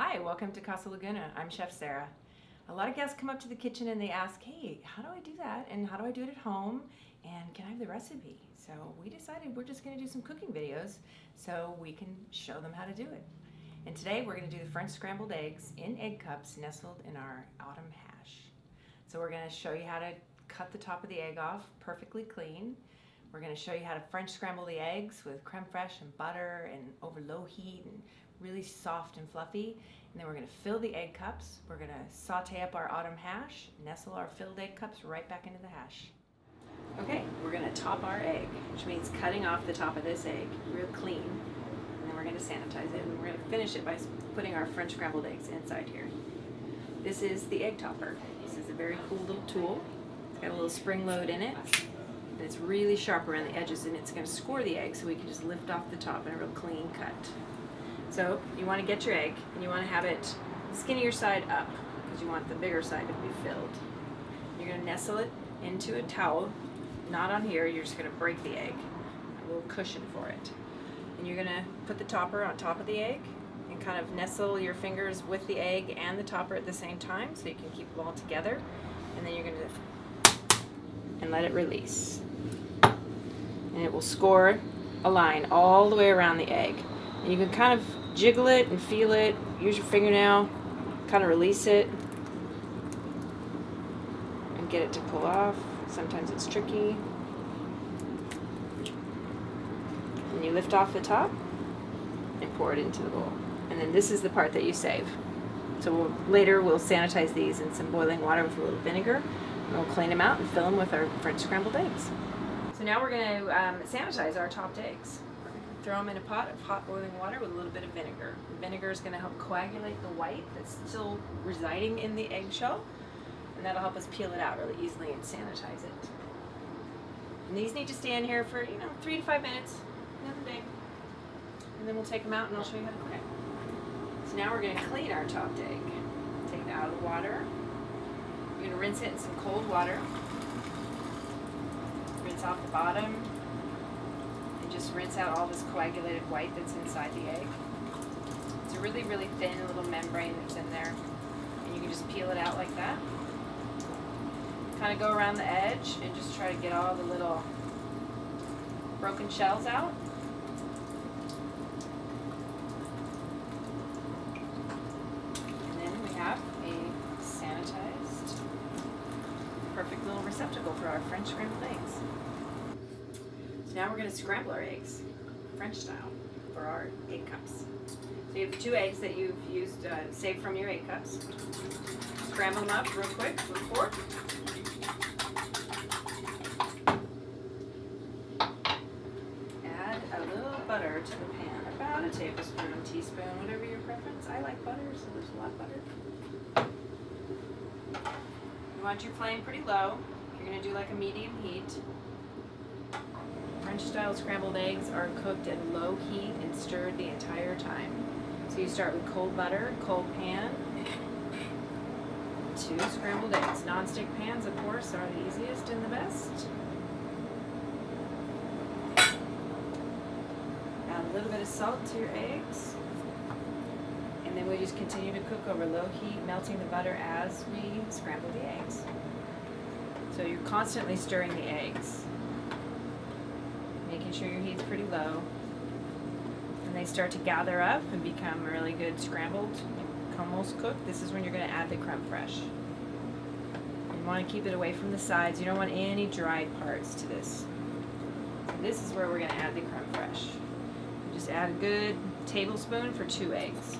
Hi, welcome to Casa Laguna. I'm Chef Sarah. A lot of guests come up to the kitchen and they ask, hey, how do I do that? And how do I do it at home? And can I have the recipe? So we decided we're just going to do some cooking videos so we can show them how to do it. And today we're going to do the French scrambled eggs in egg cups nestled in our autumn hash. So we're going to show you how to cut the top of the egg off perfectly clean. We're going to show you how to French scramble the eggs with crème fraîche and butter and over low heat and really soft and fluffy. And then we're going to fill the egg cups. We're going to saute up our autumn hash, nestle our filled egg cups right back into the hash. Okay, we're going to top our egg, which means cutting off the top of this egg real clean. And then we're going to sanitize it, and we're going to finish it by putting our French scrambled eggs inside here. This is the egg topper. This is a very cool little tool. It's got a little spring load in it. And it's really sharp around the edges, and it's going to score the egg so we can just lift off the top in a real clean cut. So you want to get your egg, and you want to have it skinnier side up because you want the bigger side to be filled. You're going to nestle it into a towel, not on here. You're just going to break the egg, a little cushion for it. And you're going to put the topper on top of the egg and kind of nestle your fingers with the egg and the topper at the same time so you can keep them all together. And then you're going to and let it release. And it will score a line all the way around the egg. And you can kind of jiggle it and feel it, use your fingernail, kind of release it and get it to pull off. Sometimes it's tricky. And you lift off the top and pour it into the bowl. And then this is the part that you save. So later we'll sanitize these in some boiling water with a little vinegar, and we'll clean them out and fill them with our French scrambled eggs. So now we're going to sanitize our topped eggs. We're going to throw them in a pot of hot boiling water with a little bit of vinegar. The vinegar is going to help coagulate the white that's still residing in the eggshell, and that'll help us peel it out really easily and sanitize it. And these need to stay in here for 3 to 5 minutes, nothing big. And then we'll take them out and I'll show you how to cook it. So now we're going to clean our topped egg. Take it out of the water. You're going to rinse it in some cold water. Rinse off the bottom. And just rinse out all this coagulated white that's inside the egg. It's a really, really thin little membrane that's in there. And you can just peel it out like that. Kind of go around the edge and just try to get all the little broken shells out. A sanitized, perfect little receptacle for our French scrambled eggs. So now we're going to scramble our eggs, French style, for our egg cups. So you have the 2 eggs that you've used, saved from your egg cups. Scramble them up real quick with a fork. Add a little butter to the pan, about a tablespoon, teaspoon, whatever your preference. I like butter, so there's a lot of butter. You want your flame pretty low. You're going to do like a medium heat. French style scrambled eggs are cooked at low heat and stirred the entire time. So you start with cold butter, cold pan, 2 scrambled eggs. Non-stick pans, of course, are the easiest and the best. Add a little bit of salt to your eggs. And then we just continue to cook over low heat, melting the butter as we scramble the eggs. So you're constantly stirring the eggs, making sure your heat's pretty low. And they start to gather up and become really good scrambled, almost cooked. This is when you're going to add the crème fraîche. You want to keep it away from the sides. You don't want any dried parts to this. So this is where we're going to add the crème fraîche. You just add a good tablespoon for 2 eggs.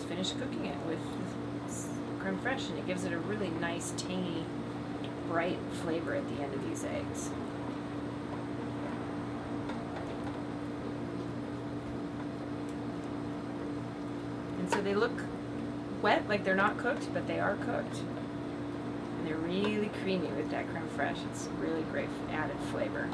Finish cooking it with crème fraîche, and it gives it a really nice, tangy, bright flavor at the end of these eggs. And so they look wet, like they're not cooked, but they are cooked. And they're really creamy with that crème fraîche. It's really great added flavor.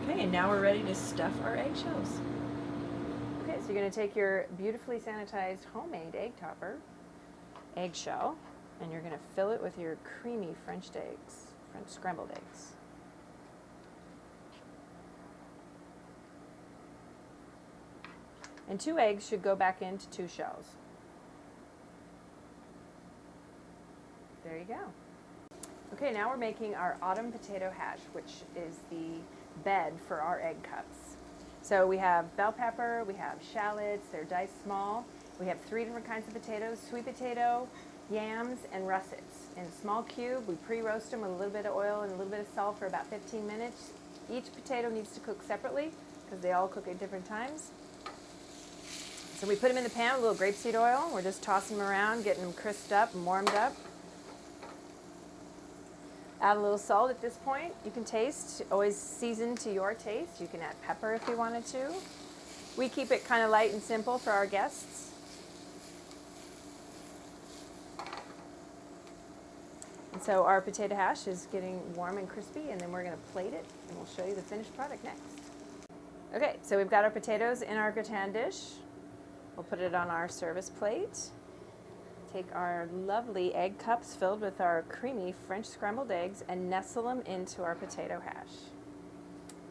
Okay, and now we're ready to stuff our eggshells. Okay, so you're going to take your beautifully sanitized homemade egg topper, eggshell, and you're going to fill it with your creamy French scrambled eggs. And 2 eggs should go back into 2 shells. There you go. Okay, now we're making our autumn potato hash, which is the bed for our egg cups. So we have bell pepper, we have shallots, they're diced small. We have 3 different kinds of potatoes: sweet potato, yams, and russets. In a small cube, we pre-roast them with a little bit of oil and a little bit of salt for about 15 minutes. Each potato needs to cook separately because they all cook at different times. So we put them in the pan with a little grapeseed oil. We're just tossing them around, getting them crisped up and warmed up. Add a little salt at this point. You can taste, always season to your taste. You can add pepper if you wanted to. We keep it kind of light and simple for our guests. And so our potato hash is getting warm and crispy, and then we're going to plate it, and we'll show you the finished product next. Okay, so we've got our potatoes in our gratin dish. We'll put it on our service plate. Take our lovely egg cups filled with our creamy French scrambled eggs and nestle them into our potato hash.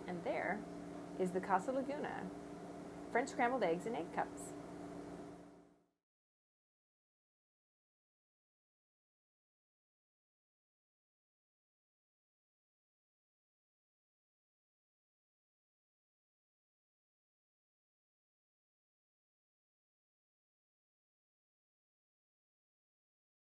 And there is the Casa Laguna French scrambled eggs and egg cups.